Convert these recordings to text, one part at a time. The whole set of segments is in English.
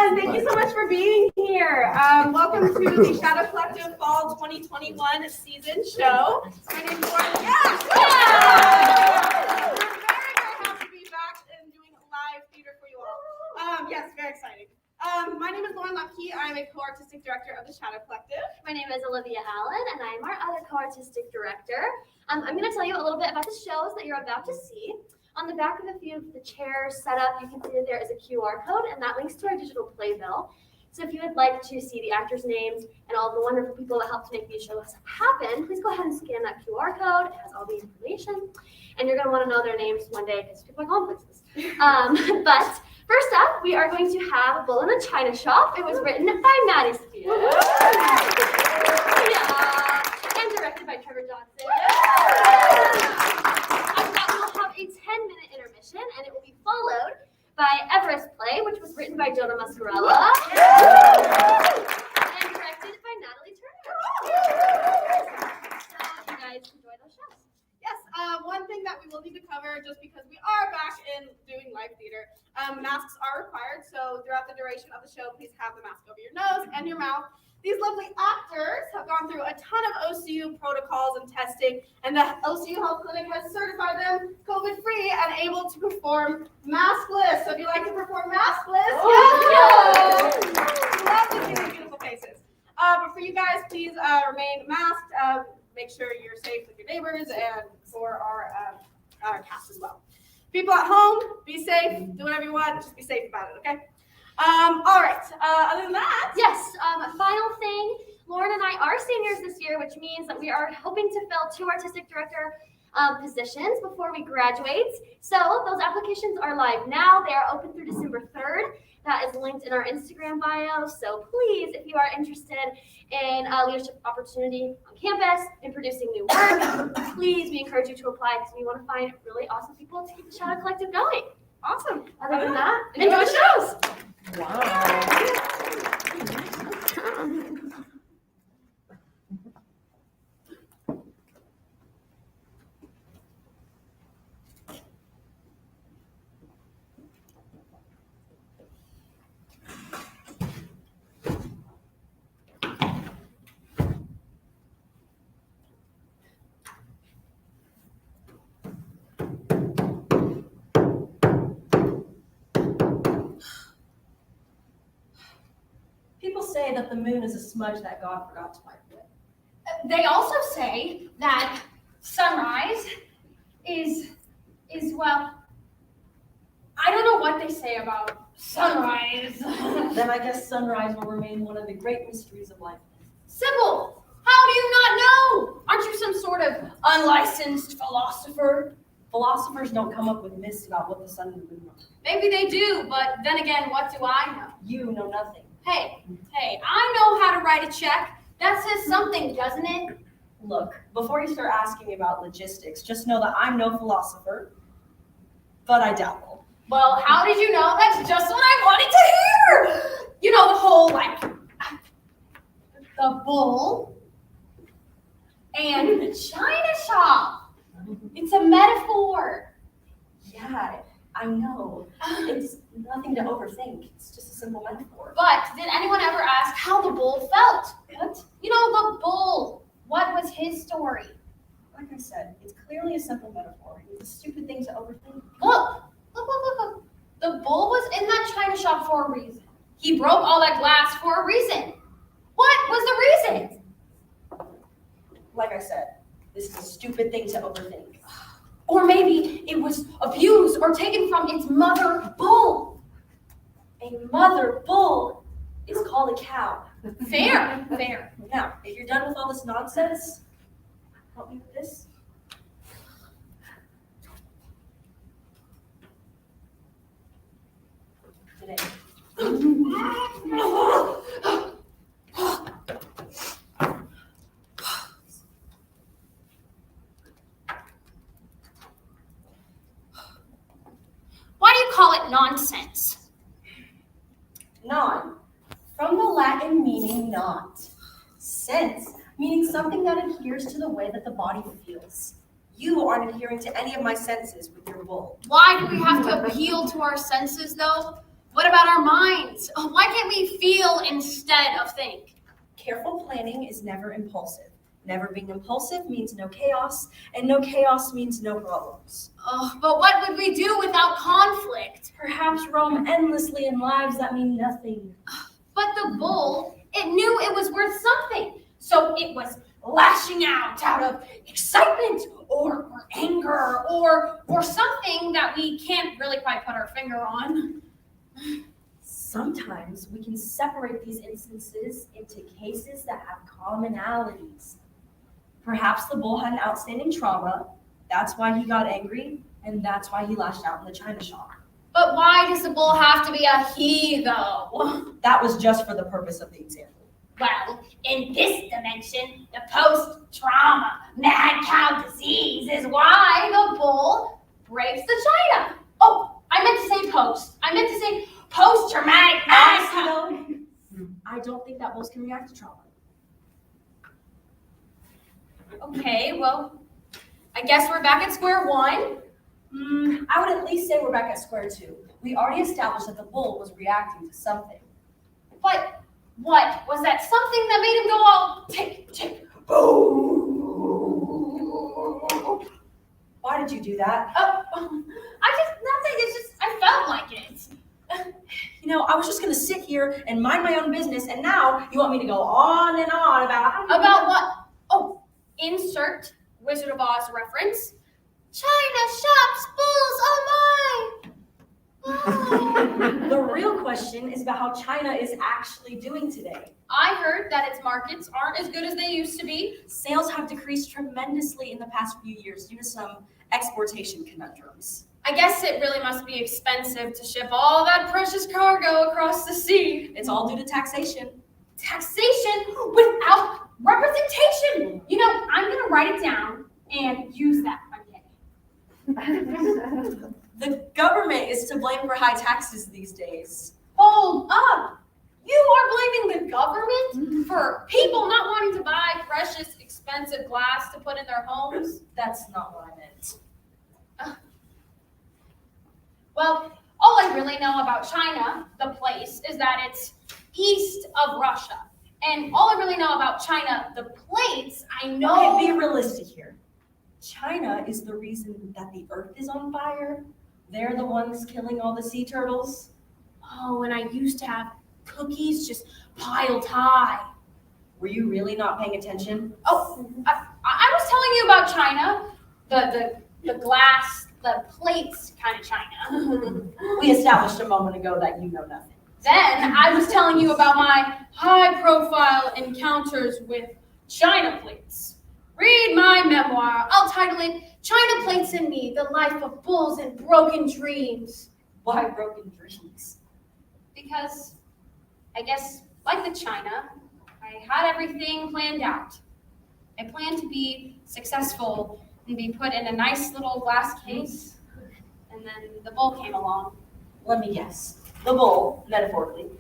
everyone. Thank you so much for being here. Welcome to the Shadow Collective Fall 2021 season show. My name is Lauren. Yeah! We're very, very happy to be back and doing live theater for you all. Yes, very exciting. My name is Lauren Lucky. I'm a co-artistic director of the Shadow Collective. My name is Olivia Allen, and I'm our other co-artistic director. I'm going to tell you a little bit about the shows that you're about to see. On the back of a few of the chairs set up, you can see that there is a QR code, and that links to our digital playbill. So if you would like to see the actors' names and all the wonderful people that helped to make these shows happen, please go ahead and scan that QR code. It has all the information, and you're going to want to know their names one day because people are going places. But first up, we are going to have A Bull in a China Shop. It was written by Maddie Spears. And directed by Trevor Johnson. A 10-minute intermission, and it will be followed by Everest play, which was written by Jonah Muscarella and directed by Natalie Turner. So you guys enjoy those shows. Yes, one thing that we will need to cover, just because we are back in doing live theater, masks are required, so throughout the duration of the show, please have the mask over your nose and your mouth. These lovely actors have gone through a ton of OCU protocols and testing, and the OCU Health Clinic has certified them COVID-free and able to perform maskless. So if you like to perform maskless, yes! Love to see these beautiful faces. But for you guys, please remain masked. Make sure you're safe with your neighbors and for our cast as well. People at home, be safe. Do whatever you want. Just be safe about it, okay? All right. Other than that, yes. Final thing. Lauren and I are seniors this year, which means that we are hoping to fill 2 artistic director positions before we graduate. So those applications are live now. They are open through December 3rd. That is linked in our Instagram bio. So please, if you are interested in a leadership opportunity on campus in producing new work, please, we encourage you to apply because we want to find really awesome people to keep the Shadow Collective going. Awesome. Other than that, enjoy shows. Wow. People say that the moon is a smudge that God forgot to wipe away. They also say that sunrise is well, I don't know what they say about sunrise. Then I guess sunrise will remain one of the great mysteries of life. Sybil, how do you not know? Aren't you some sort of unlicensed philosopher? Philosophers don't come up with myths about what the sun and the moon are. Maybe they do, but then again, what do I know? You know nothing. Hey, I know how to write a check. That says something, doesn't it? Look, before you start asking me about logistics, just know that I'm no philosopher, but I dabble. Well, how did you know? That's just what I wanted to hear. You know, the whole, the bull and the china shop. It's a metaphor. Yeah, I know. It's nothing to overthink. It's just a simple metaphor. But did anyone ever ask how the bull felt? What? You know, the bull. What was his story? Like I said, it's clearly a simple metaphor. It's a stupid thing to overthink. Look. The bull was in that china shop for a reason. He broke all that glass for a reason. What was the reason? Like I said, this is a stupid thing to overthink. Or maybe it was abused or taken from its mother bull. A mother bull is called a cow. Fair. Now, if you're done with all this nonsense, help me with this. Today. Why do you call it nonsense? Non, from the Latin meaning not. Sense, meaning something that adheres to the way that the body feels. You aren't adhering to any of my senses with your bull. Why do we have to appeal to our senses, though? What about our minds? Why can't we feel instead of think? Careful planning is never impulsive. Never being impulsive means no chaos, and no chaos means no problems. But what would we do without conflict? Perhaps roam endlessly in lives that mean nothing. But the bull, it knew it was worth something. So it was lashing out of excitement or anger or something that we can't really quite put our finger on. Sometimes we can separate these instances into cases that have commonalities. Perhaps the bull had an outstanding trauma, that's why he got angry, and that's why he lashed out in the china shop. But why does the bull have to be a he, though? That was just for the purpose of the example. Well, in this dimension, the post-trauma mad cow disease is why the bull breaks the china. Oh, I meant to say post. I meant to say post-traumatic mad cow. I don't think that bulls can react to trauma. Okay, well, I guess we're back at square one. I would at least say we're back at square two. We already established that the bull was reacting to something. But what was that something that made him go all tick, tick, boom? Why did you do that? Nothing. It's just, I felt like it. You know, I was just gonna sit here and mind my own business, and now you want me to go on and on about About what? Oh, insert Wizard of Oz reference. China shops, bulls, oh my! Oh. The real question is about how China is actually doing today. I heard that its markets aren't as good as they used to be. Sales have decreased tremendously in the past few years due to some exportation conundrums. I guess it really must be expensive to ship all that precious cargo across the sea. It's all due to taxation. Taxation without representation. You know, I'm gonna write it down and use that. I'm kidding. The government is to blame for high taxes these days. Hold up. You are blaming the government for people not wanting to buy precious, expensive glass to put in their homes? That's not what I meant. Well, all I really know about China, the place, is that it's east of Russia. And all I really know about China, the place, I know... Okay, be realistic here. China is the reason that the earth is on fire. They're the ones killing all the sea turtles. Oh, and I used to have cookies just piled high. Were you really not paying attention? Oh, I was telling you about China, the glass, the plates kind of China. We established a moment ago that you know nothing. Then I was telling you about my high-profile encounters with China plates. Read my memoir. I'll title it China Plates and Me, The Life of Bulls and Broken Dreams. Why broken dreams? Because I guess, like the China, I had everything planned out. I planned to be successful and be put in a nice little glass case, and then the bull came along. Let me guess. The bull, metaphorically,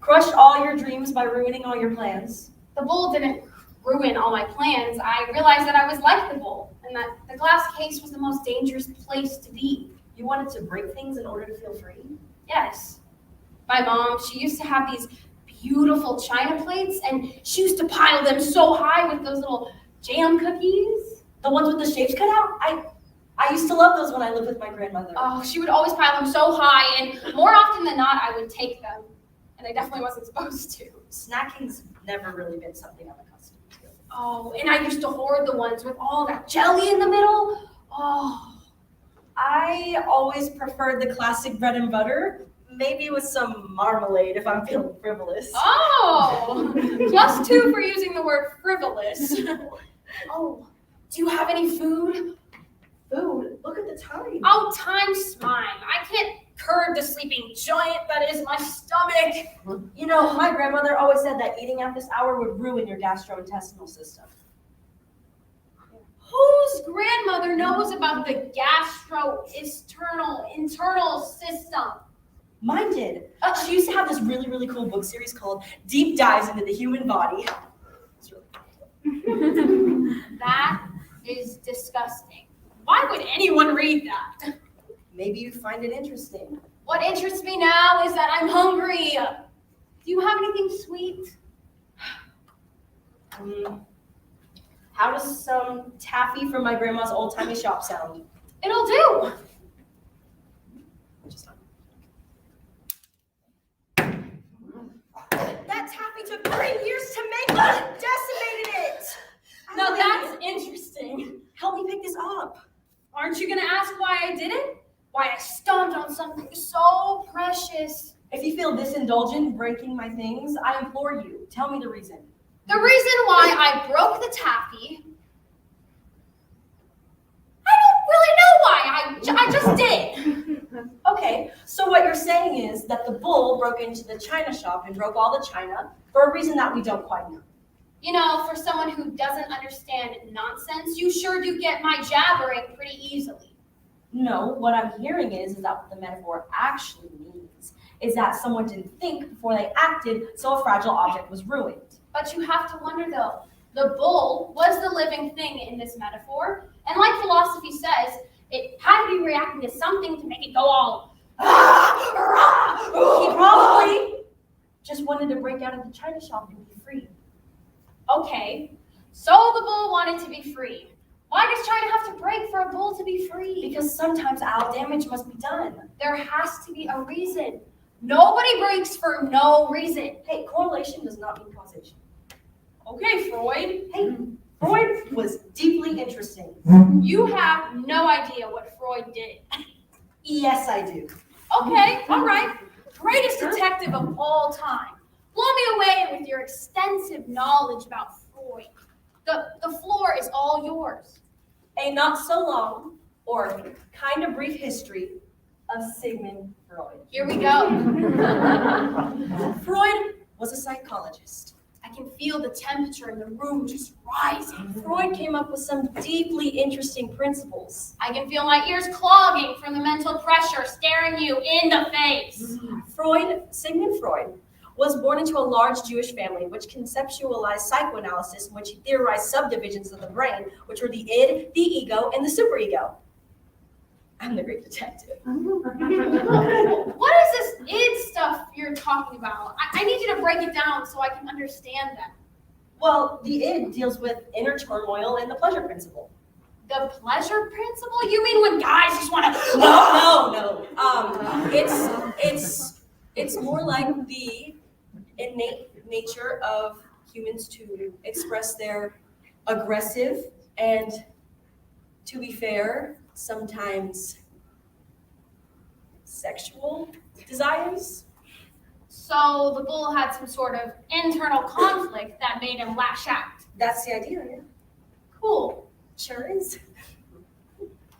crushed all your dreams by ruining all your plans. The bull didn't ruin all my plans. I realized that I was like the bull, and that the glass case was the most dangerous place to be. You wanted to break things in order to feel free? Yes. My mom, she used to have these beautiful China plates, and she used to pile them so high with those little jam cookies. The ones with the shapes cut out? I used to love those when I lived with my grandmother. Oh, she would always pile them so high, and more often than not, I would take them. And I definitely wasn't supposed to. Snacking's never really been something I'm accustomed to. Oh, and I used to hoard the ones with all that jelly in the middle. Oh. I always preferred the classic bread and butter, maybe with some marmalade if I'm feeling frivolous. Oh, +2 for using the word frivolous. Oh, do you have any food? Food? Look at the time. Oh, time's mine. I can't curb the sleeping giant that is my stomach. You know, my grandmother always said that eating at this hour would ruin your gastrointestinal system. Whose grandmother knows about the internal system? Mine did. She used to have this really, really cool book series called Deep Dives into the Human Body. It's really cool. That is disgusting. Why would anyone read that? Maybe you find it interesting. What interests me now is that I'm hungry. Do you have anything sweet? How does some taffy from my grandma's old-timey shop sound? It'll do. That taffy took 3 years to make and decimated it! Now that's interesting. Help me pick this up. Aren't you gonna ask why I did it? Why I stomped on something so precious? If you feel this indulgent breaking my things, I implore you, tell me the reason. The reason why I broke the taffy, I don't really know why. I just did. Okay, so what you're saying is that the bull broke into the china shop and broke all the china for a reason that we don't quite know. You know, for someone who doesn't understand nonsense, you sure do get my jabbering pretty easily. No, what I'm hearing is that what the metaphor actually means is that someone didn't think before they acted, so a fragile object was ruined. But you have to wonder though, the bull was the living thing in this metaphor, and like philosophy says, it had to be reacting to something to make it go all, He probably just wanted to break out of the china shop and be free. okay, so the bull wanted to be free. Why does China have to break for a bull to be free? Because sometimes damage must be done. There has to be a reason. Nobody breaks for no reason. Hey, correlation does not mean causation. Okay, Freud. Hey, Freud was deeply interesting. You have no idea what Freud did. Yes, I do. Okay, all right. Greatest detective of all time. Blow me away with your extensive knowledge about Freud. The floor is all yours. A not so long or kind of brief history of Sigmund Freud. Here we go. Freud was a psychologist. I can feel the temperature in the room just rising. Freud came up with some deeply interesting principles. I can feel my ears clogging from the mental pressure staring you in the face. Sigmund Freud, was born into a large Jewish family which conceptualized psychoanalysis, in which he theorized subdivisions of the brain, which were the id, the ego, and the superego. I'm the great detective. What is this id stuff you're talking about? I need you to break it down so I can understand that. Well, the id deals with inner turmoil and the pleasure principle. The pleasure principle? You mean when guys just want to... No. It's more like the innate nature of humans to express their aggressive and, to be fair, sometimes sexual desires. So the bull had some sort of internal conflict that made him lash out. That's the idea, yeah. Cool. Sure is.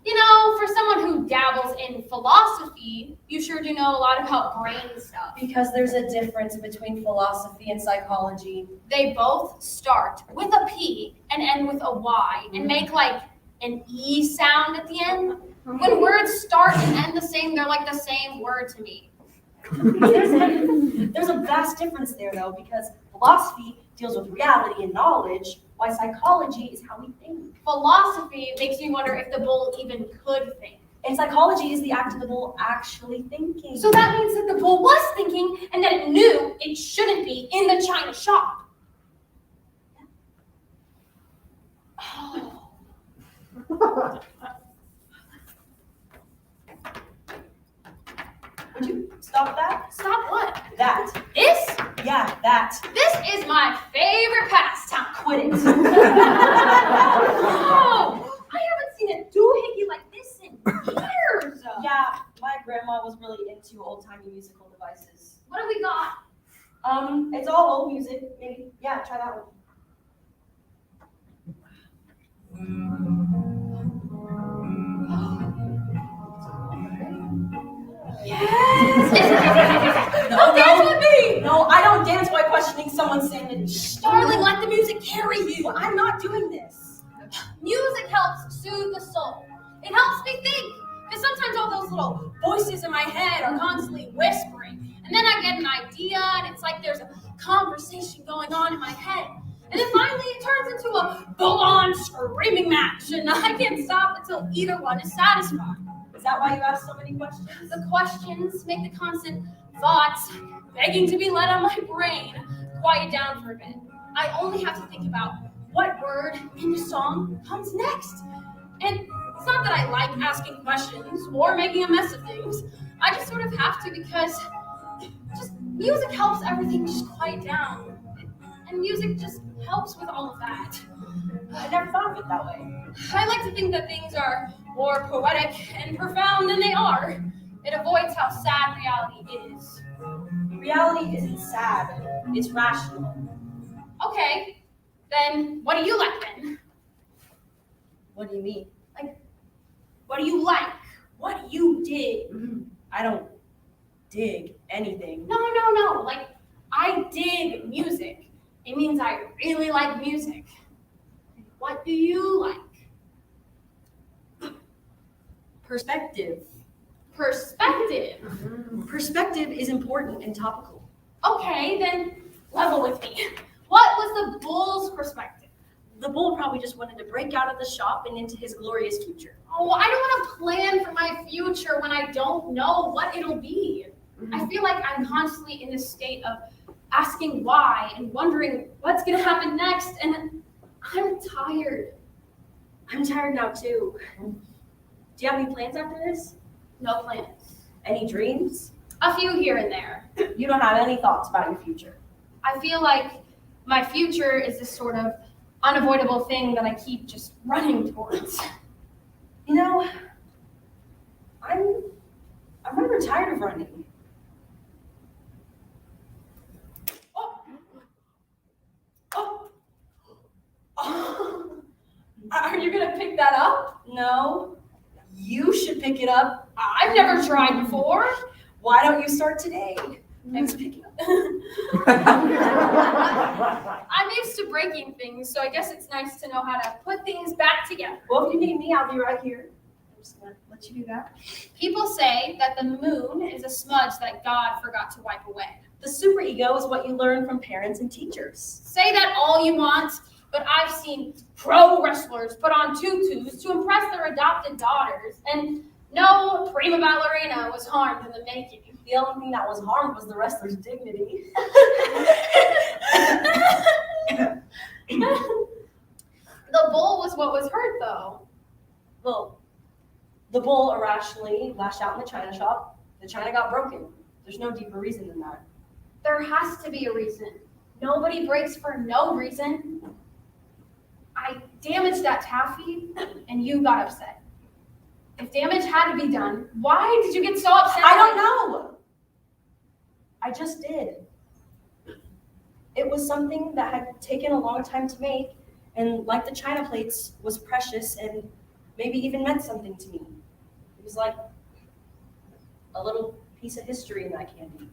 You know, for someone who dabbles in philosophy, you sure do know a lot about brain stuff. Because there's a difference between philosophy and psychology. They both start with a P and end with a Y and make like an E sound at the end. When words start and end the same, they're like the same word to me. There's a vast difference there, though, because philosophy deals with reality and knowledge, while psychology is how we think. Philosophy makes me wonder if the bull even could think. And psychology is the act of the bull actually thinking. So that means that the bull was thinking and that it knew it shouldn't be in the china shop. Oh. Would you stop that? Stop what? That. This? Yeah, that. This is my favorite pastime. Quit it. Oh, I haven't seen a doohickey like this in years. Yeah, my grandma was really into old-timey musical devices. What do we got? It's all old music. Maybe, yeah, try that one. Yes! No, Don't dance with me! No, I don't dance while questioning someone's sanity. Darling, let the music carry you. Well, I'm not doing this. Music helps soothe the soul. It helps me think. Because sometimes all those little voices in my head are constantly whispering. And then I get an idea, and it's like there's a conversation going on in my head. And then finally it turns into a full-on screaming match, and I can't stop until either one is satisfied. Is that why you ask so many questions? The questions make the constant thoughts begging to be let out of my brain quiet down for a bit. I only have to think about what word in the song comes next. And it's not that I like asking questions or making a mess of things. I just sort of have to because just music helps everything just quiet down. And music just helps with all of that. I never thought of it that way. I like to think that things are more poetic and profound than they are. It avoids how sad reality is. Reality isn't sad, it's rational. Okay, then what do you like then? What do you mean? What do you like? What do you dig? I don't dig anything. No. Like, I dig music. It means I really like music. What do you like? Perspective. Perspective. Perspective is important and topical. Okay, then level with me. What was the bull's perspective? The bull probably just wanted to break out of the shop and into his glorious future. Oh, I don't want to plan for my future when I don't know what it'll be. I feel like I'm constantly in this state of asking why and wondering what's going to happen next, and I'm tired. I'm tired now too. Do you have any plans after this? No plans. Any dreams? A few here and there. You don't have any thoughts about your future. I feel like my future is this sort of unavoidable thing that I keep just running towards. You know, I'm rather tired of running. Are you gonna pick that up? No, you should pick it up. I've never tried before. Why don't you start today? Let's pick it up. I'm used to breaking things, so I guess it's nice to know how to put things back together. Well, if you need me, I'll be right here. I'm just gonna let you do that. People say that the moon is a smudge that God forgot to wipe away. The superego is what you learn from parents and teachers. Say that all you want, but I've seen pro wrestlers put on tutus to impress their adopted daughters, and no prima ballerina was harmed in the making. The only thing that was harmed was the wrestler's dignity. The bull was what was hurt, though. Well, the bull irrationally lashed out in the china shop. The china got broken. There's no deeper reason than that. There has to be a reason. Nobody breaks for no reason. I damaged that taffy, and you got upset. If damage had to be done, why did you get so upset? I don't know. I just did. It was something that had taken a long time to make, and like the china plates, was precious and maybe even meant something to me. It was like a little piece of history in that candy.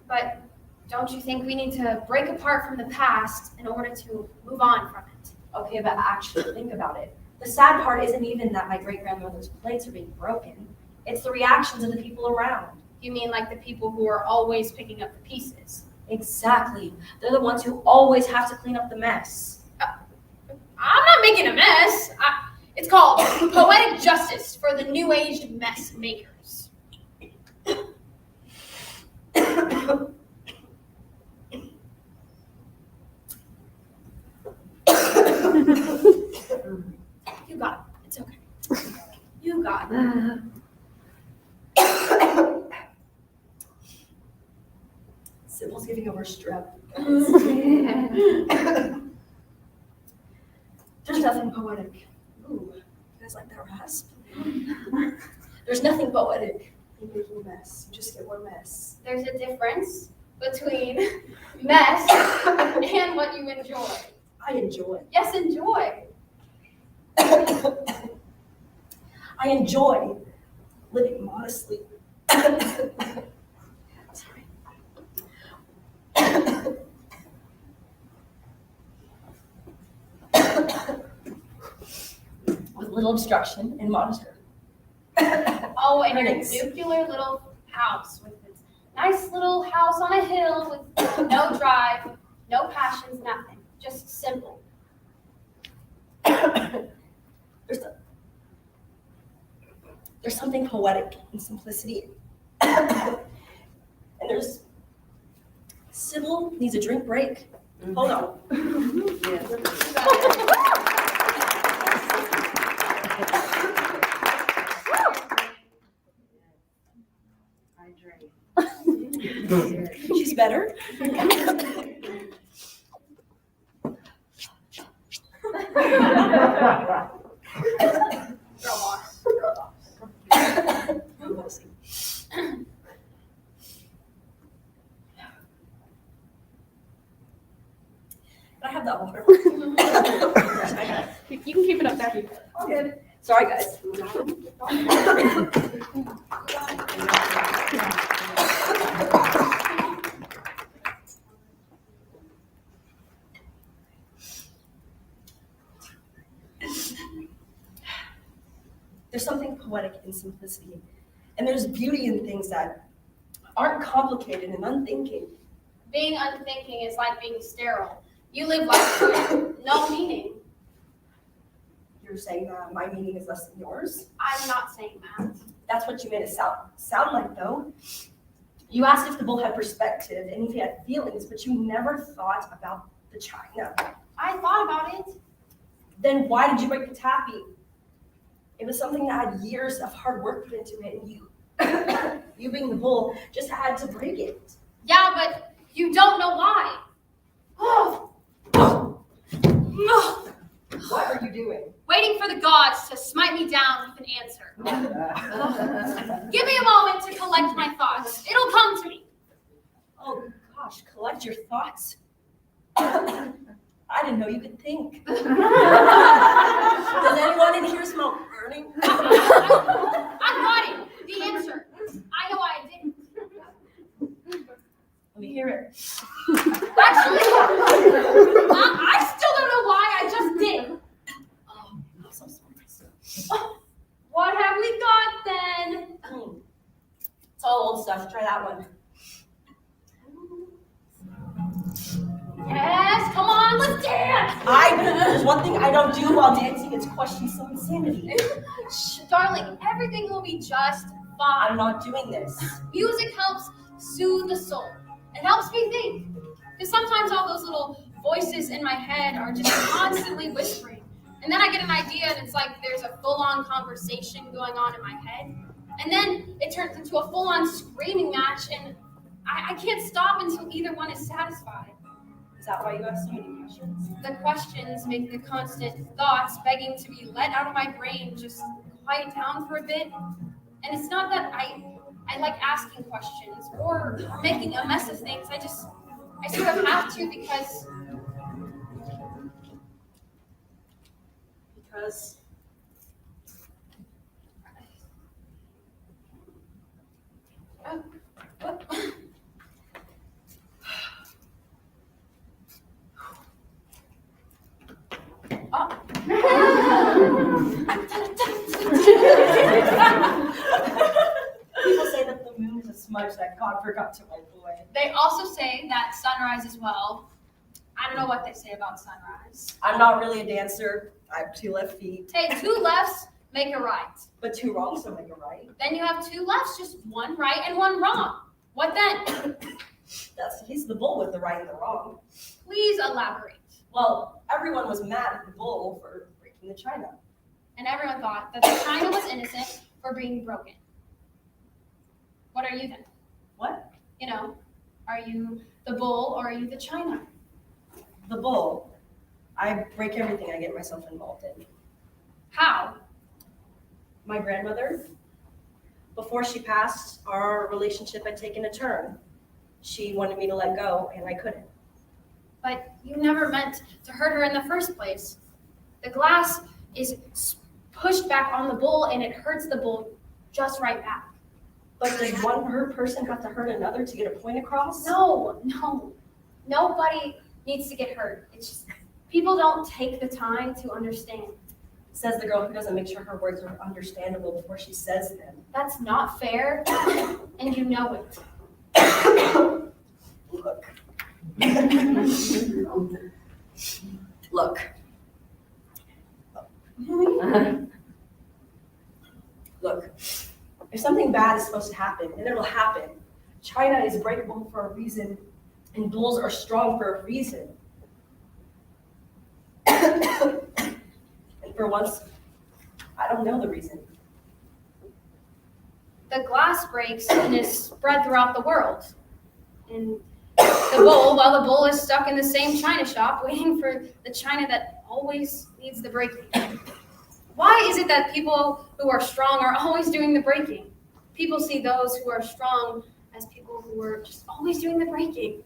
But don't you think we need to break apart from the past in order to move on from it? Okay, but actually think about it. The sad part isn't even that my great-grandmother's plates are being broken. It's the reactions of the people around. You mean like the people who are always picking up the pieces? Exactly. They're the ones who always have to clean up the mess. I'm not making a mess. It's called poetic justice for the new age mess makers. You got it. It's okay. You got it. Sybil's giving over strep. There's nothing poetic. Ooh, you guys like that rasp? There's nothing poetic in making a mess. You just get more mess. There's a difference between mess and what you enjoy. I enjoy. Yes, enjoy. I enjoy living modestly. Sorry. With little obstruction and modesty. Oh, and your Earnings. nuclear little house with this nice little house on a hill with no drive, no passions, nothing. Just simple. There's There's something poetic in simplicity. And there's Sybil needs a drink break. Hold on. She's better. I have that water. You can keep it up there. All good. Sorry, guys. There's something poetic in simplicity, and there's beauty in things that aren't complicated and unthinking. Being unthinking is like being sterile. You live life with no meaning. You're saying that my meaning is less than yours? I'm not saying that. That's what you made it sound like, though. You asked if the bull had perspective and if he had feelings, but you never thought about the china. I thought about it. Then why did you break the taffy? It was something that had years of hard work put into it, and you, you being the bull, just had to break it. Yeah, but you don't know why. What are you doing? Waiting for the gods to smite me down with an answer. Give me a moment to collect my thoughts. It'll come to me. Oh gosh, collect your thoughts. I didn't know you could think. Does anyone in here smell burning? I got it. The answer. I know I didn't. Let me hear it. Actually, I still don't know why. I just did. Oh, I'm so sorry. What have we got then? It's all old stuff. Try that one. Yes, come on, let's dance. There's one thing I don't do while dancing. It's question some insanity. Shh, darling, everything will be just fine. I'm not doing this. Music helps soothe the soul. It helps me think. Because sometimes all those little voices in my head are just constantly whispering. And then I get an idea and it's like there's a full-on conversation going on in my head. And then it turns into a full-on screaming match and I can't stop until either one is satisfied. Is that why you ask so many questions? The questions make the constant thoughts begging to be let out of my brain just quiet down for a bit. And it's not that I like asking questions or making a mess of things. I sort of have to because People say that the moon is a smudge that God forgot to wipe away. they also say that sunrise as well. I don't know what they say about sunrise. I'm not really a dancer. I have 2 left feet, Take 2 lefts, make a right. but 2 wrongs don't make a right. Then you have 2 lefts, just 1 right and 1 wrong. What then? He's the bull with the right and the wrong. Please elaborate. Well, everyone was mad at the bull for breaking the china. And everyone thought that the china was innocent for being broken. What are you then? What? You know, are you the bull or are you the china? The bull. I break everything I get myself involved in. How? My grandmother, before she passed, our relationship had taken a turn. She wanted me to let go, and I couldn't. But you never meant to hurt her in the first place. The glass is pushed back on the bull and it hurts the bull just right back. But does one hurt person have to hurt another to get a point across? No. Nobody needs to get hurt. It's just people don't take the time to understand. Says the girl who doesn't make sure her words are understandable before she says them. That's not fair, and you know it. Look. Look. Look, if something bad is supposed to happen, and it'll happen, China is breakable for a reason, and bulls are strong for a reason. And for once, I don't know the reason. The glass breaks and is spread throughout the world. And the bull is stuck in the same china shop waiting for the china that always needs the breaking. Why is it that people who are strong are always doing the breaking? People see those who are strong as people who are just always doing the breaking.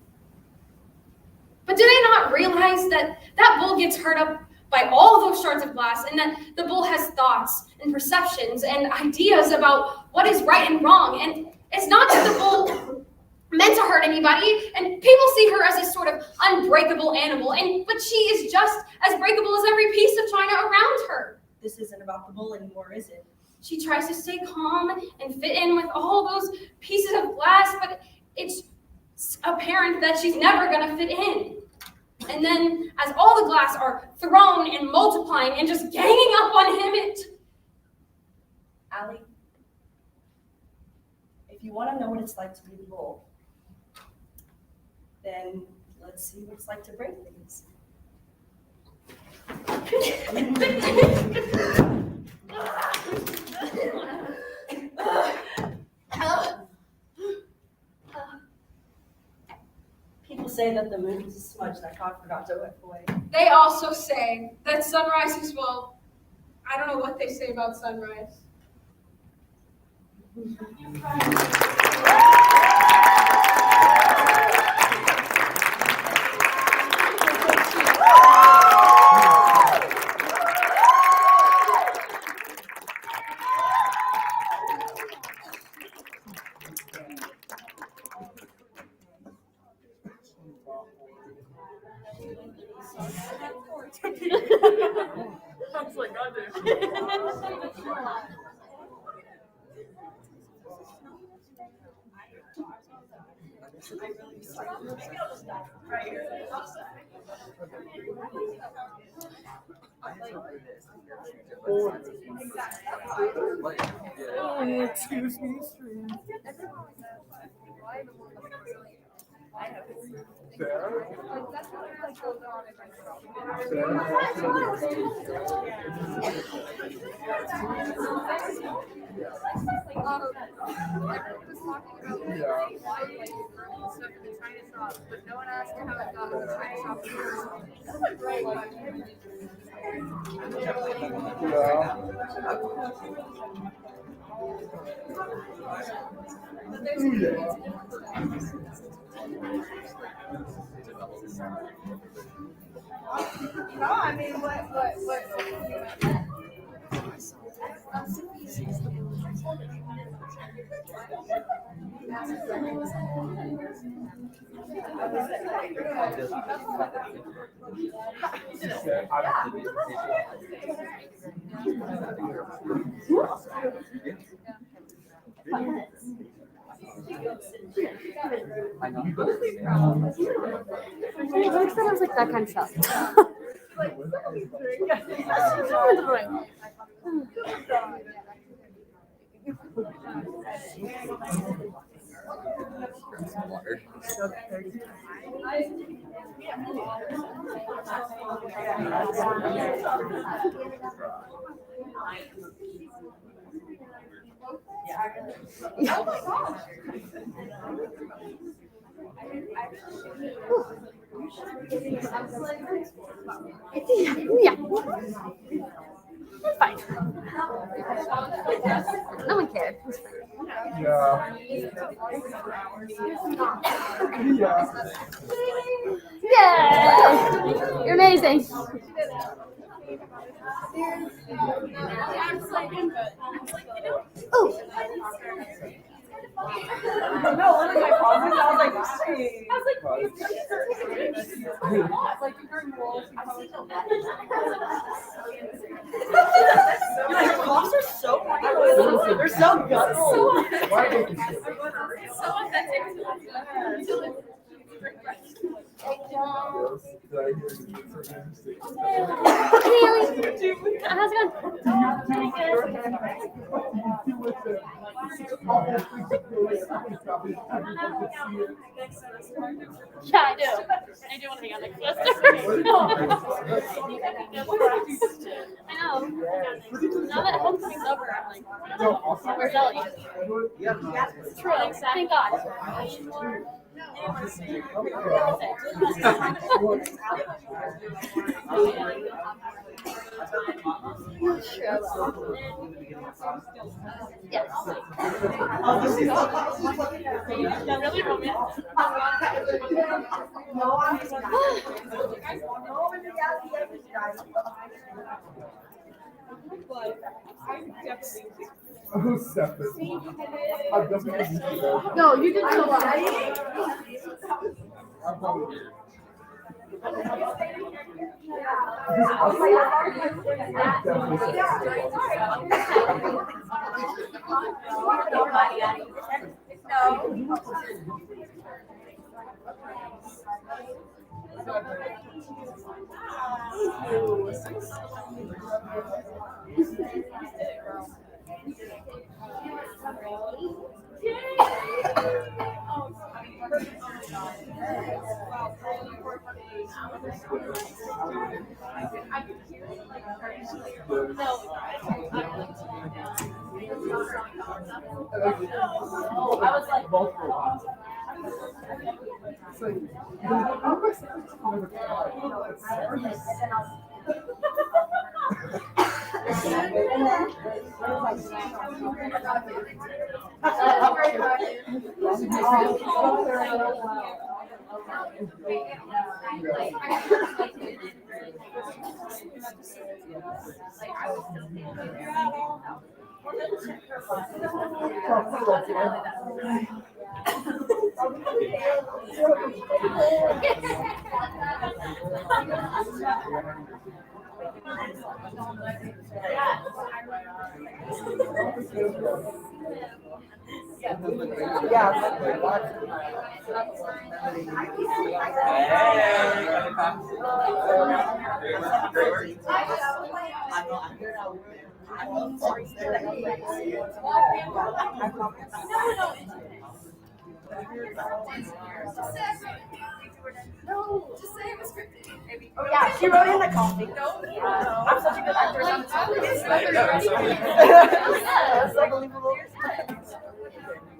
But do they not realize that that bull gets hurt up by all those shards of glass, and that the bull has thoughts and perceptions and ideas about what is right and wrong? And it's not that the bull meant to hurt anybody, and people see her as a sort of unbreakable animal, but she is just as breakable as every piece of china around her. This isn't about the bull anymore, is it? She tries to stay calm and fit in with all those pieces of glass, but it's apparent that she's never gonna fit in. And then, as all the glass are thrown and multiplying and just ganging up on him, Allie, if you want to know what it's like to be the bull, then let's see what it's like to break things. People say that the moon is a smudge that God forgot to wipe away. They also say that sunrises, well, I don't know what they say about sunrise. I was like, God damn. Oh, excuse me, stream. Sarah? But no one asked how it got in the China shop. No, I mean, what? Like said, I was like that kind of stuff. Yeah. It's fine. No one cared. It's fine. Yeah. Yay! You're amazing. Oh. No, one of my problems, I was like, hey. You're like, your coughs are so funny. They're so guttural. So authentic. Did I hear you did something interesting? Haley, how's it going? Yeah, I do. I do want to hang out next semester. I know. Now that homecoming's over, I'm like, where's Ellie? True. Thank God. Yes. Really romantic. Oh, Stefan. I've definitely used it. No, you did so well. I'm probably I was like multiple times. It's like, No, just say it was scripted. Oh yeah, she wrote in the coffee. I'm such a good actress. That's unbelievable.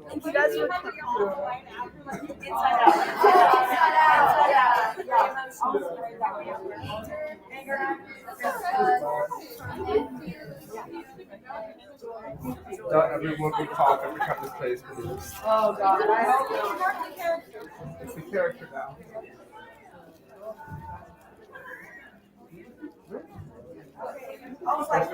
Thank you guys for Inside Out. Not everyone would talk every time this play is produced. Oh god, I hope It's the character now. I was like,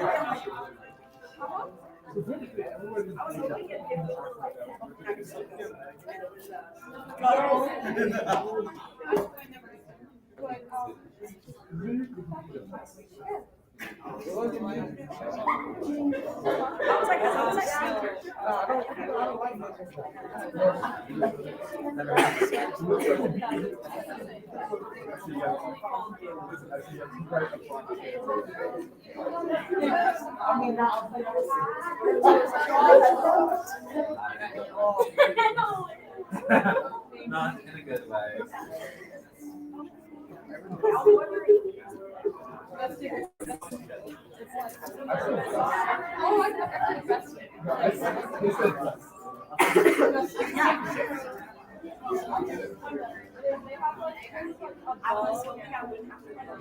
Not in a good way.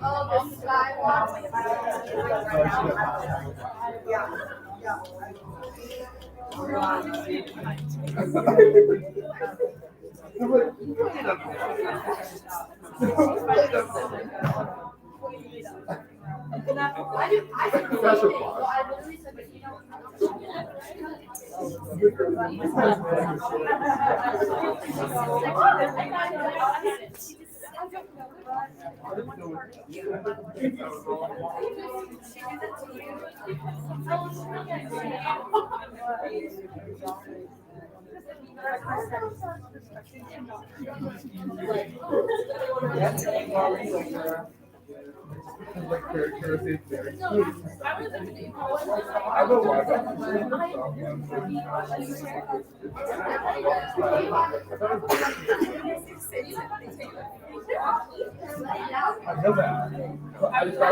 Oh, this guy Like characteristics there. I will watch I know that. I just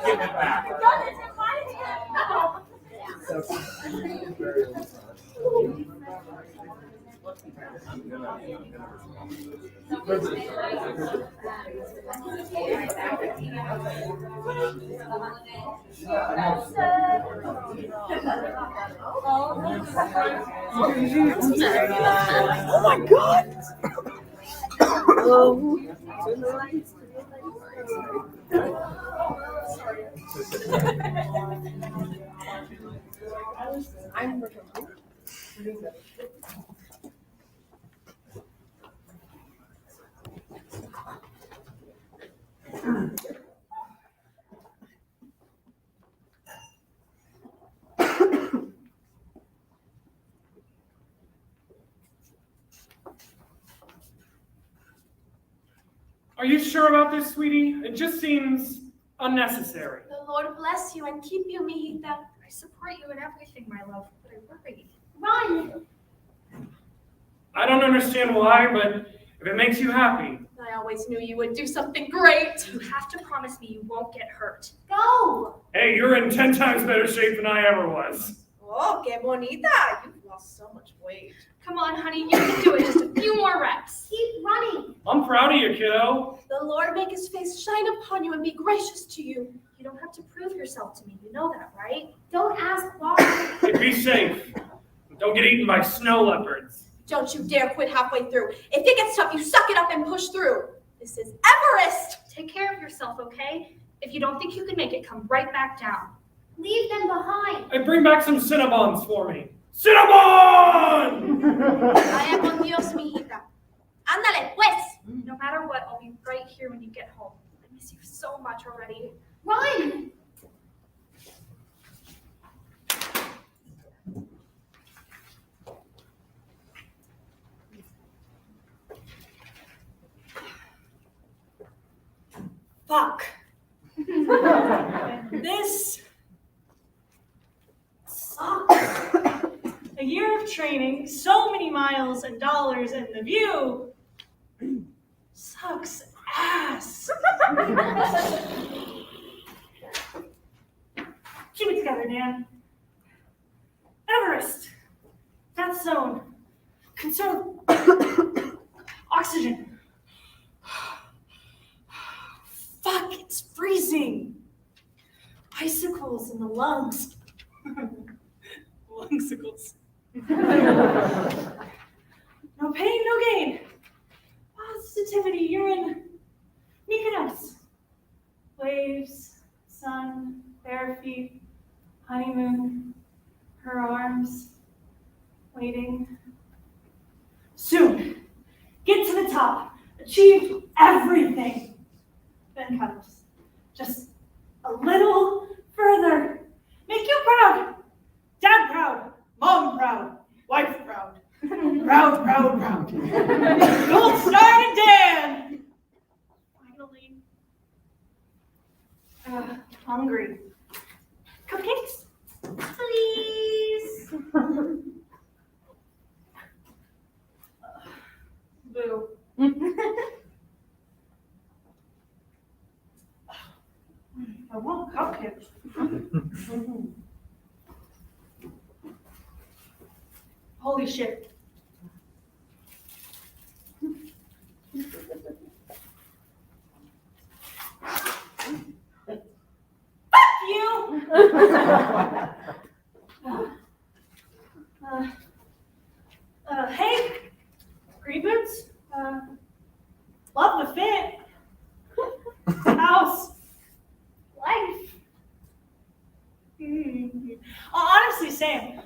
Give it back. Oh my God! Are you sure about this, sweetie? It just seems unnecessary. The Lord bless you and keep you, mijita. I support you in everything, my love, but I worry. Run! I don't understand why, but if it makes you happy. I always knew you would do something great. You have to promise me you won't get hurt. Go! Hey, you're in 10 times better shape than I ever was. Oh, que bonita. You've lost so much weight. Come on, honey, you can do it. Just a few more reps. Keep running! I'm proud of you, kiddo. The Lord make his face shine upon you and be gracious to you. You don't have to prove yourself to me. You know that, right? Don't ask why. Hey, be safe. Don't get eaten by snow leopards. Don't you dare quit halfway through. If it gets tough, you suck it up and push through. This is Everest. Take care of yourself, okay? If you don't think you can make it, come right back down. Leave them behind. Hey, bring back some Cinnabons for me. Cinnabon! I am con Dios, mijita. Ándale, pues. No matter what, I'll be right here when you get home. I miss you so much already. Run! Fuck. This sucks. A year of training, so many miles and dollars, and the view sucks ass. Keep it together, Dan. Everest. That zone. Conserve oxygen. Fuck, it's freezing. Icicles in the lungs. Lungsicles. No pain, no gain. Positivity, you're in Mykonos. Waves, sun, bare feet, honeymoon, her arms, waiting. Soon, get to the top, achieve everything. Then comes just a little further. Make you proud. Dad proud. Mom proud. Wife proud. Proud, proud, proud. Gold star to Dan. Finally. Hungry. Cupcakes? Please. Boo. I want cupcakes. Holy shit. Fuck you! Hey, green boots? Love the fit. House. Life. Honestly, same.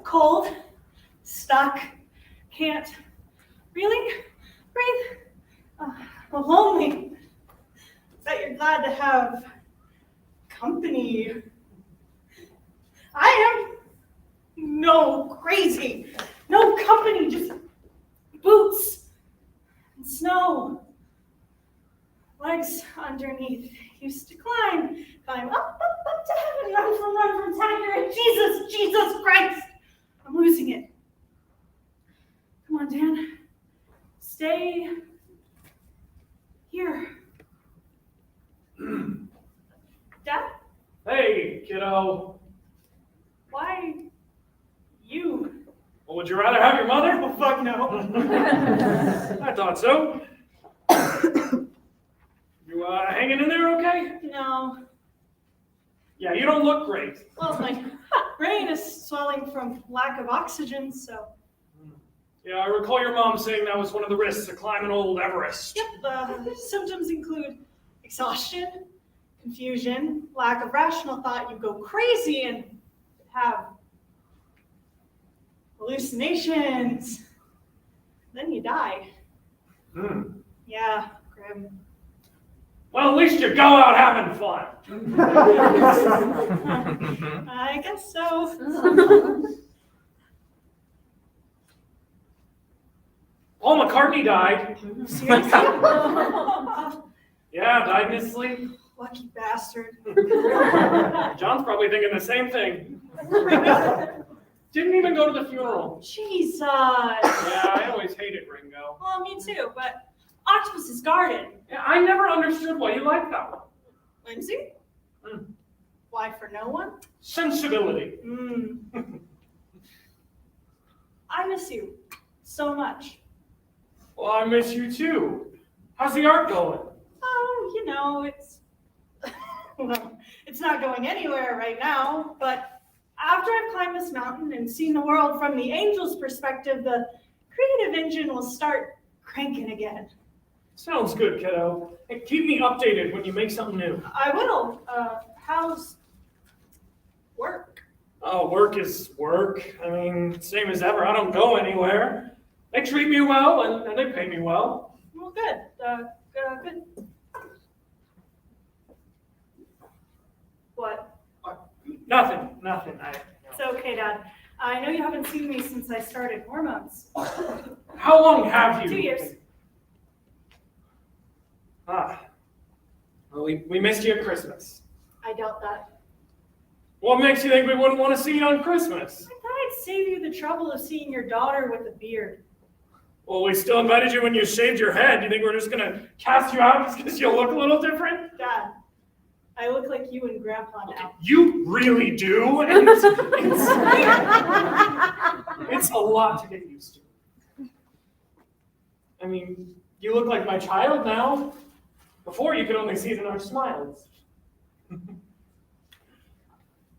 Cold, stuck, can't really breathe. lonely. That you're glad to have company. I am no crazy. No company, just boots and snow. Legs underneath. Used to climb up to heaven, run from tiger, and Jesus Christ. I'm losing it. Come on, Dan. Stay here. Dad? Hey, kiddo. Why you? Well, would you rather have your mother? Oh, fuck no. I thought so. You hanging in there okay? No. Yeah, you don't look great. Well, my brain is swelling from lack of oxygen, so. Yeah, I recall your mom saying that was one of the risks of climbing old Everest. Yep, symptoms include exhaustion, confusion, lack of rational thought. You go crazy and have hallucinations. Then you die. Yeah, grim. Well, at least you go out having fun. I guess so. Paul McCartney died. Seriously? Yeah, died in his sleep. Lucky bastard. John's probably thinking the same thing. Didn't even go to the funeral. Jesus. Yeah, I always hated Ringo. Well, me too, but Octopus's Garden. Yeah, I never understood why you liked that one. Lindsay? Why for no one? Sensibility. I miss you so much. Well, I miss you too. How's the art going? Oh, you know, it's well, it's not going anywhere right now, but after I've climbed this mountain and seen the world from the angel's perspective, the creative engine will start cranking again. Sounds good, kiddo. Hey, keep me updated when you make something new. I will. How's work? Oh, work is work. I mean, same as ever. I don't go anywhere. They treat me well, and they pay me well. Well, good. Good. What? Nothing. It's okay, Dad. I know you haven't seen me since I started hormones. How long have you? 2 years. Well, we missed you at Christmas. I doubt that. What makes you think we wouldn't want to see you on Christmas? I thought I'd save you the trouble of seeing your daughter with a beard. Well, we still invited you when you shaved your head. You think we're just going to cast you out just because you look a little different? Dad, I look like you and Grandpa now. You really do, and it's a lot to get used to. I mean, you look like my child now. Before, you could only see it in our smiles.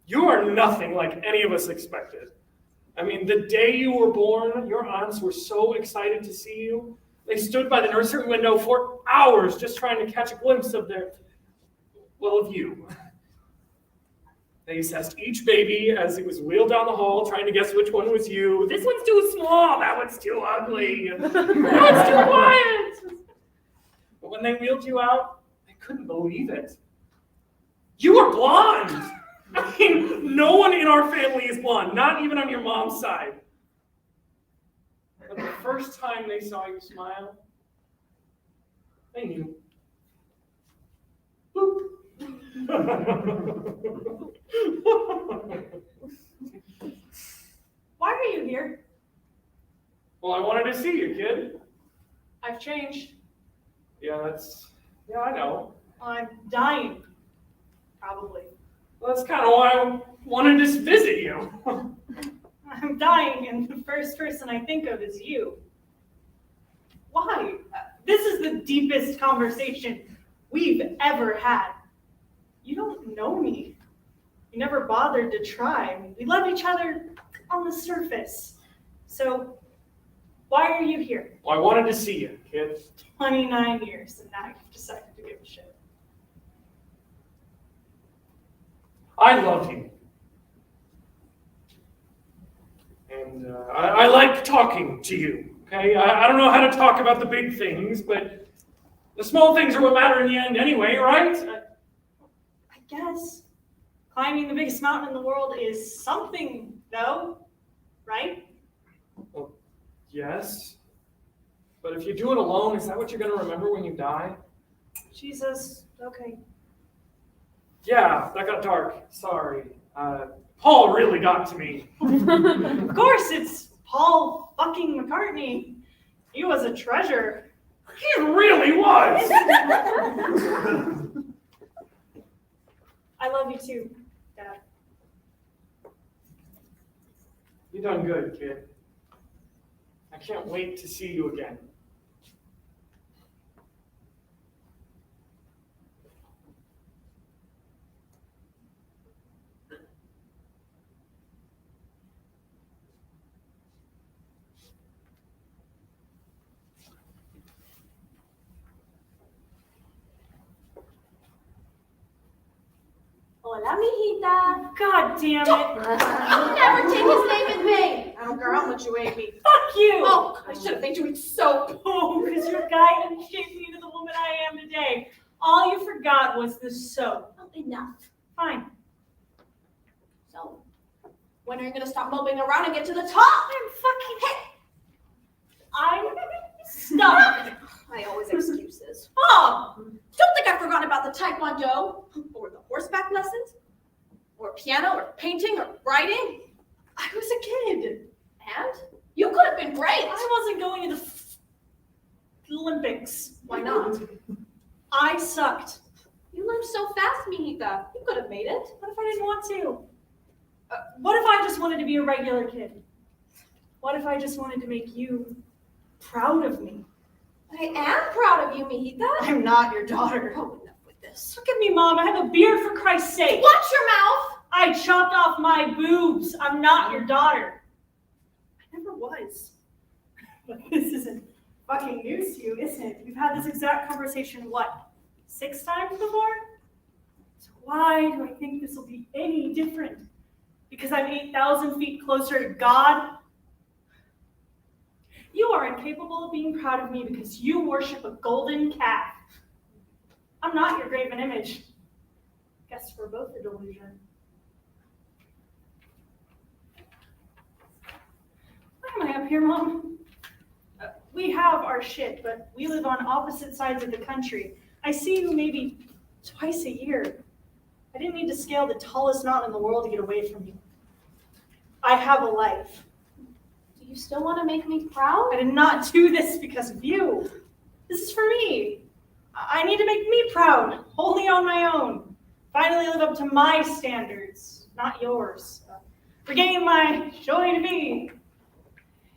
You are nothing like any of us expected. I mean, the day you were born, your aunts were so excited to see you. They stood by the nursery window for hours just trying to catch a glimpse of of you. They assessed each baby as it was wheeled down the hall, trying to guess which one was you. This one's too small, that one's too ugly, that one's too quiet. But when they wheeled you out, they couldn't believe it. You were blonde! I mean, no one in our family is blonde, not even on your mom's side. But the first time they saw you smile, they knew. Boop. Why are you here? Well, I wanted to see you, kid. I've changed. Yeah, I know. I'm dying. Probably. Well, that's kind of why I wanted to visit you. I'm dying, and the first person I think of is you. Why? This is the deepest conversation we've ever had. You don't know me. You never bothered to try. We love each other on the surface. So, why are you here? Well, I wanted to see you, kid. 29 years, and now you've decided to give a shit. I love you. And I like talking to you, okay? I don't know how to talk about the big things, but The small things are what matter in the end anyway, right? I guess climbing the biggest mountain in the world is something, though, right? Well, yes. But if you do it alone, is that what you're going to remember when you die? Jesus, okay. Yeah, that got dark. Sorry. Paul really got to me. Of course, it's Paul fucking McCartney. He was a treasure. He really was! I love you too, Dad. You done good, kid. I can't wait to see you again. Hola, mijita. God damn it. Never take his name in vain. I don't care how much you hate me. Fuck you. Oh, I should have made you eat soap. Oh, because your guidance shaped me into the woman I am today. All you forgot was the soap. Oh, enough. Fine. So, when are you gonna stop moping around and get to the top? I'm fucking I'm stuck. I always excuses. Oh, don't think I've forgotten about the taekwondo, or the horseback lessons, or piano, or painting, or writing. I was a kid, and you could have been great. I wasn't going to the Olympics. Why not? I sucked. You learned so fast, mijita. You could have made it. What if I didn't want to? What if I just wanted to be a regular kid? What if I just wanted to make you proud of me? I am proud of you, mijita. I'm not your daughter. Oh, enough with this. Look at me, Mom. I have a beard, for Christ's sake. Watch your mouth. I chopped off my boobs. I'm not your daughter. I never was. But this isn't fucking news to you, isn't it? We've had this exact conversation, what, 6 times before? So why do I think this will be any different? Because I'm 8,000 feet closer to God? You are incapable of being proud of me because you worship a golden calf. I'm not your graven image. Guess we're both a delusion. Why am I up here, Mom? We have our shit, but we live on opposite sides of the country. I see you maybe twice a year. I didn't need to scale the tallest mountain in the world to get away from you. I have a life. Do you still want to make me proud? I did not do this because of you. This is for me. I need to make me proud, wholly on my own. Finally live up to my standards, not yours. Regain my joy to be.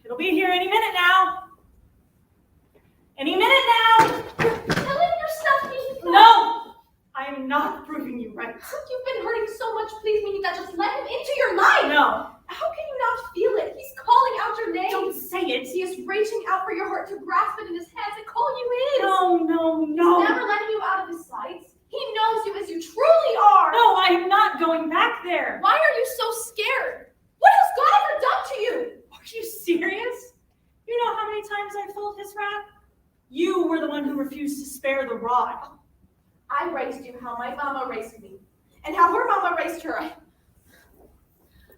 It'll be here any minute now. Any minute now. You're killing yourself, mijita. No, I am not proving you right. You've been hurting so much. Please, mijita, just let him into your life. No, How can you not feel it? He's calling out your name. don't say it. He is reaching out for your heart to grasp it in his hands and call you in. No. He's never letting you out of his sights. He knows you as you truly are. No, I am not going back there. Why are you so scared? What has God ever done to you? Are you serious? You know how many times I felt his wrath? You were the one who refused to spare the rod. I raised you how my mama raised me, and how her mama raised her.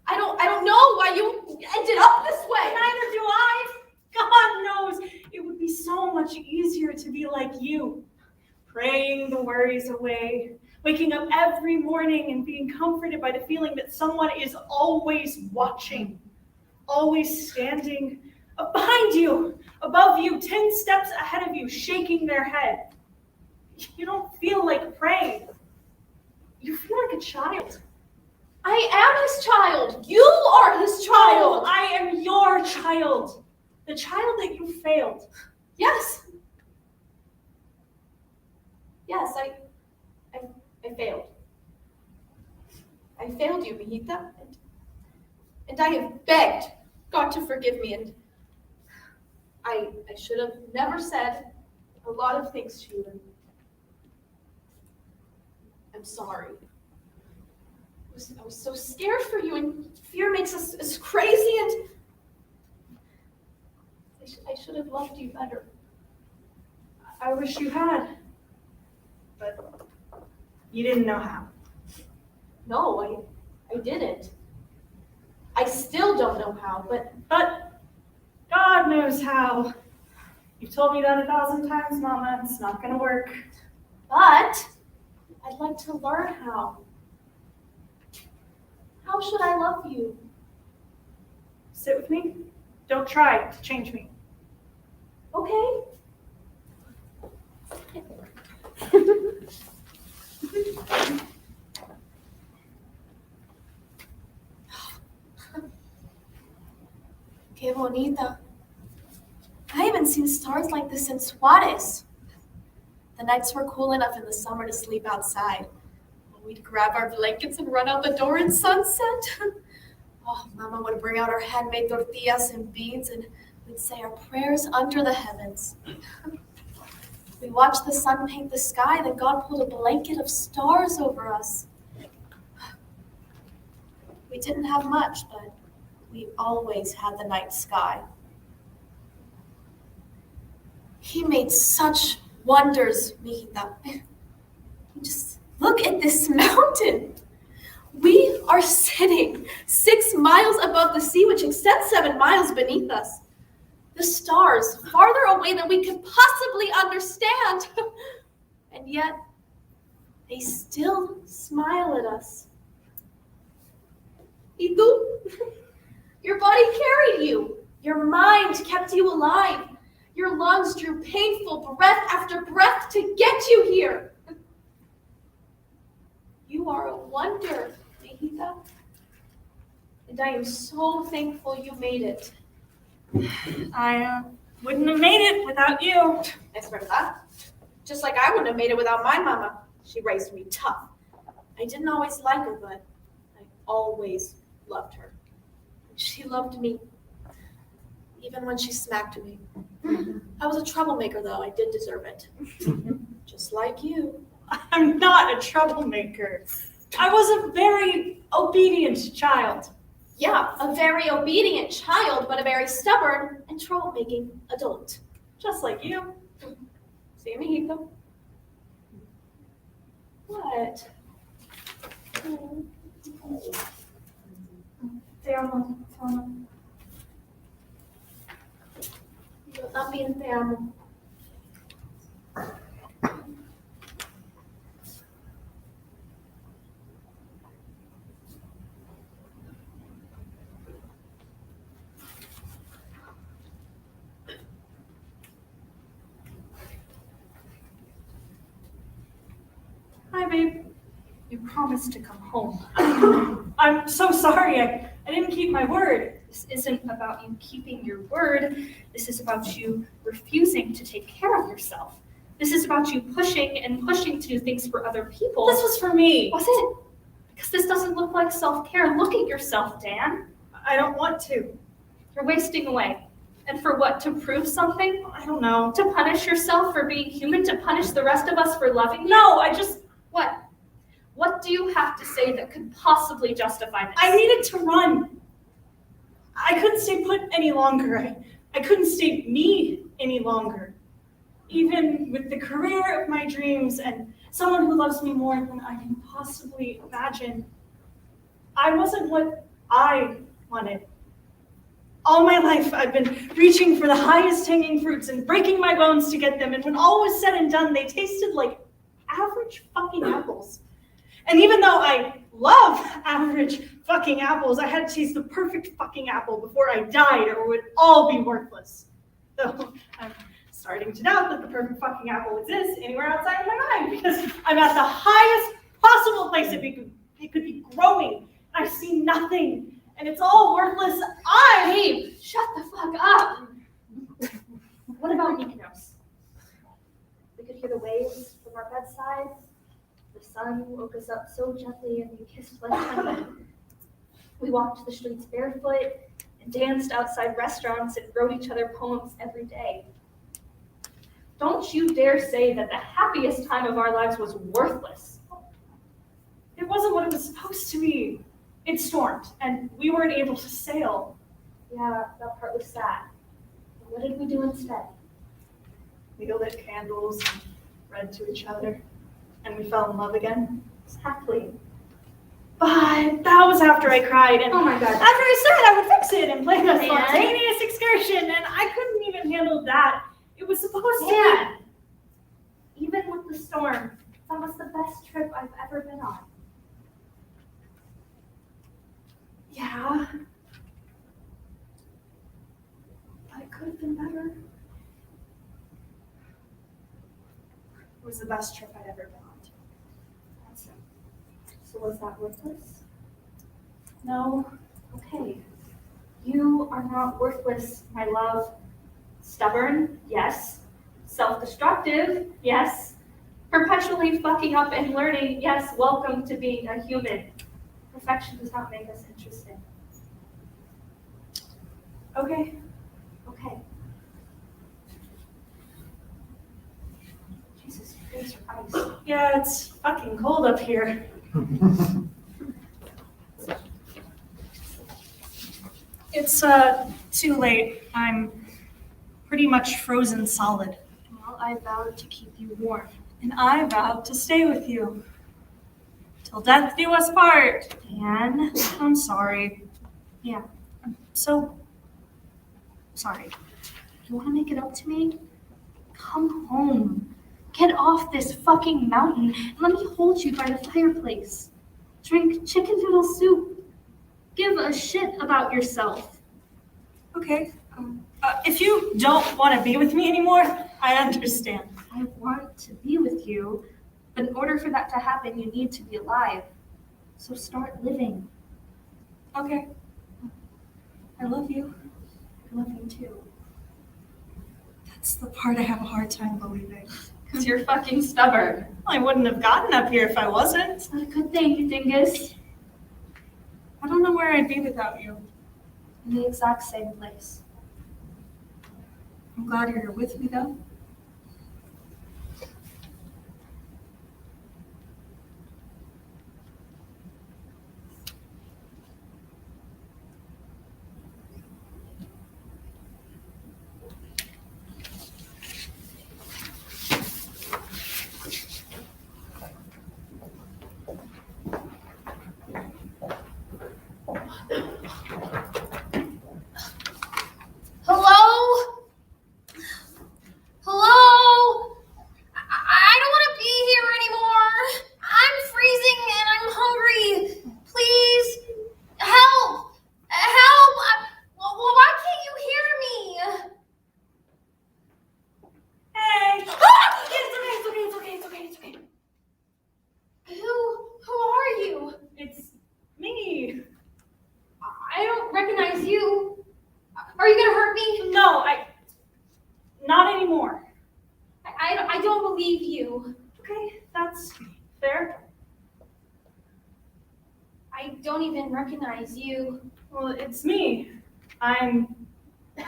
I don't know why you ended up this way. Neither do I. God knows it would be so much easier to be like you, praying the worries away, waking up every morning and being comforted by the feeling that someone is always watching, always standing behind you, above you, 10 steps ahead of you, shaking their head. You don't feel like praying. You feel like a child. I am his child. You are his child. Oh, I am your child. The child that you failed. Yes. Yes, I failed. I failed you, mijita. And I have begged God to forgive me, and I should have never said a lot of things to you, and I'm sorry. I was so scared for you, and fear makes us crazy, and I should have loved you better. I wish you had. But you didn't know how. No, I didn't. I still don't know how, but God knows how. You've told me that 1,000 times, Mama. It's not gonna work. I'd like to learn how. How should I love you? Sit with me. Don't try to change me. Okay. Qué bonita. I haven't seen stars like this since Juarez. The nights were cool enough in the summer to sleep outside. We'd grab our blankets and run out the door in sunset. Oh, Mama would bring out our handmade tortillas and beans, and we'd say our prayers under the heavens. We watched the sun paint the sky, then God pulled a blanket of stars over us. We didn't have much, but we always had the night sky. He made such wonders, mijita. Just look at this mountain. We are sitting 6 miles above the sea, which extends 7 miles beneath us. The stars, farther away than we could possibly understand. And yet, they still smile at us. Y tú? Your body carried you. Your mind kept you alive. Your lungs drew painful breath after breath to get you here. You are a wonder, mijita. And I am so thankful you made it. I wouldn't have made it without you. Es verdad. Just like I wouldn't have made it without my mama. She raised me tough. I didn't always like her, but I always loved her. She loved me, even when she smacked me. I was a troublemaker, though. I did deserve it. Just like you. I'm not a troublemaker. I was a very obedient child. Yeah, a very obedient child, but a very stubborn and troublemaking adult. Just like you. See, mijito? What? Te amo, Mama. Yo también te amo. Hi, babe. You promised to come home. I'm so sorry. I didn't keep my word. This isn't about you keeping your word. This is about you refusing to take care of yourself. This is about you pushing and pushing to do things for other people. This was for me. Was it? Because this doesn't look like self-care. Look at yourself, Dan. I don't want to. You're wasting away. And for what? To prove something? I don't know. To punish yourself for being human? To punish the rest of us for loving you? No, I just... What? What do you have to say that could possibly justify this? I needed to run. I couldn't stay put any longer. I couldn't stay me any longer. Even with the career of my dreams and someone who loves me more than I can possibly imagine, I wasn't what I wanted. All my life, I've been reaching for the highest hanging fruits and breaking my bones to get them. And when all was said and done, they tasted like average fucking apples. And even though I love average fucking apples, I had to taste the perfect fucking apple before I died or it would all be worthless. Though I'm starting to doubt that the perfect fucking apple exists anywhere outside of my mind because I'm at the highest possible place it could be growing. I see nothing and it's all worthless. Babe, shut the fuck up. What about Mykonos? We could hear the waves from our bedside. The sun woke us up so gently and we kissed like honey. We walked the streets barefoot and danced outside restaurants and wrote each other poems every day. Don't you dare say that the happiest time of our lives was worthless. It wasn't what it was supposed to be. It stormed and we weren't able to sail. Yeah, that part was sad. But what did we do instead? We lit candles and read to each other, and we fell in love again. Exactly. But that was after I cried, and Oh my God. after I said I would fix it and plan a Man. spontaneous excursion, and I couldn't even handle that. It was supposed to be. Man, even with the storm, that was the best trip I've ever been on. Yeah. But it could have been better. It was the best trip I'd ever been on. So was that worthless? No. Okay. You are not worthless, my love. Stubborn, yes. Self-destructive, yes. Perpetually fucking up and learning, yes. Welcome to being a human. Perfection does not make us interesting. Okay. Okay. Jesus, your face are ice. Yeah, it's fucking cold up here. It's too late. I'm pretty much frozen solid. Well, I vowed to keep you warm. And I vowed to stay with you. Till death do us part. And I'm sorry. yeah, I'm so sorry. you want to make it up to me? Come home. Get off this fucking mountain and let me hold you by the fireplace. Drink chicken noodle soup. Give a shit about yourself. Okay. If you don't want to be with me anymore, I understand. I want to be with you, but in order for that to happen, you need to be alive. So start living. Okay. I love you. I love you too. That's the part I have a hard time believing. Because you're fucking stubborn. I wouldn't have gotten up here if I wasn't. It's not a good thing, you dingus. I don't know where I'd be without you. In the exact same place. I'm glad you're with me though. Hello? Hello? I don't want to be here anymore. I'm freezing and I'm hungry. Please, help! Help! Why can't you hear me? Hey! Ah! It's okay. Who are you? It's me. I don't recognize you. Are you gonna hurt me? No, not anymore. I don't believe you. Okay, that's fair. I don't even recognize you. Well, it's me. I'm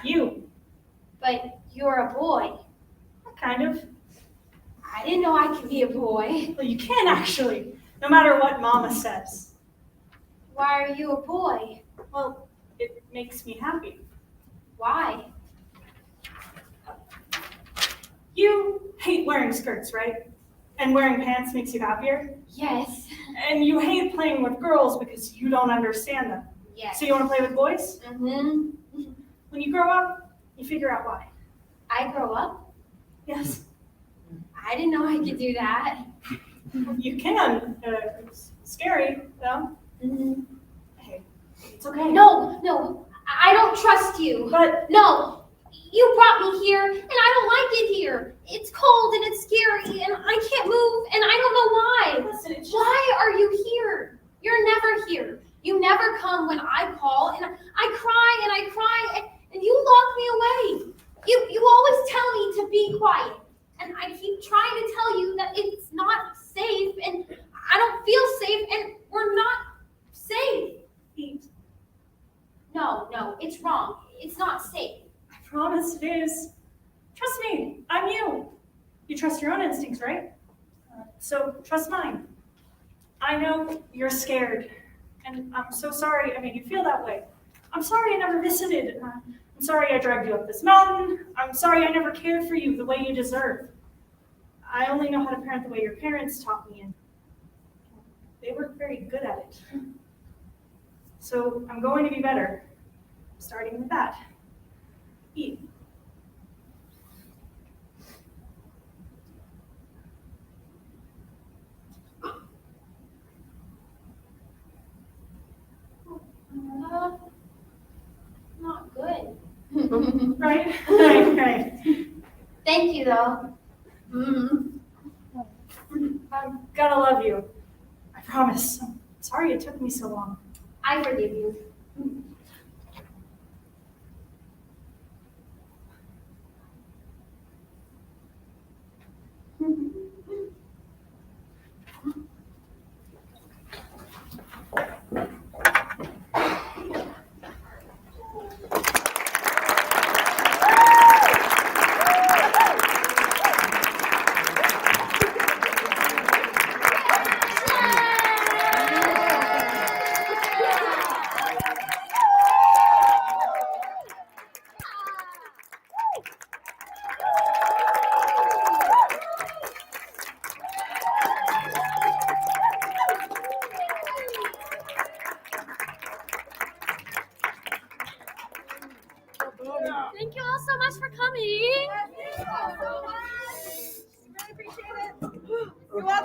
you. But you're a boy. Kind of. I didn't know I could be a boy. Well, you can actually, no matter what Mama says. Why are you a boy? Well, it makes me happy. Why? You hate wearing skirts, right? And wearing pants makes you happier? Yes. And you hate playing with girls because you don't understand them. Yes. So you want to play with boys? Mm-hmm. When you grow up, you figure out why. I grow up? Yes, I didn't know I could do that. you can. It's scary, though. Mm-hmm. Hey, it's okay. No, I don't trust you. But No, you brought me here, and I don't like it here. It's cold and it's scary, and I can't move, and I don't know why. listen, it's just... Why are you here? You're never here. You never come when I call, and I cry, and you lock me away. You always tell me to be quiet, and I keep trying to tell you that it's not safe, and I don't feel safe, and we're not safe. Pete, No, it's wrong. It's not safe. I promise it is. Trust me, I'm you. You trust your own instincts, right? So trust mine. I know you're scared, and I'm so sorry. I mean, you feel that way. I'm sorry I never visited. I'm sorry I dragged you up this mountain. I'm sorry I never cared for you the way you deserve. I only know how to parent the way your parents taught me, and they weren't very good at it. So I'm going to be better, starting with that. Eat. Not good. Right? Right. Thank you, though. I'm gonna love you. I promise. I'm sorry it took me so long. I forgive you. Thank you all so much for coming. Thank you so much. Really appreciate it. You're welcome.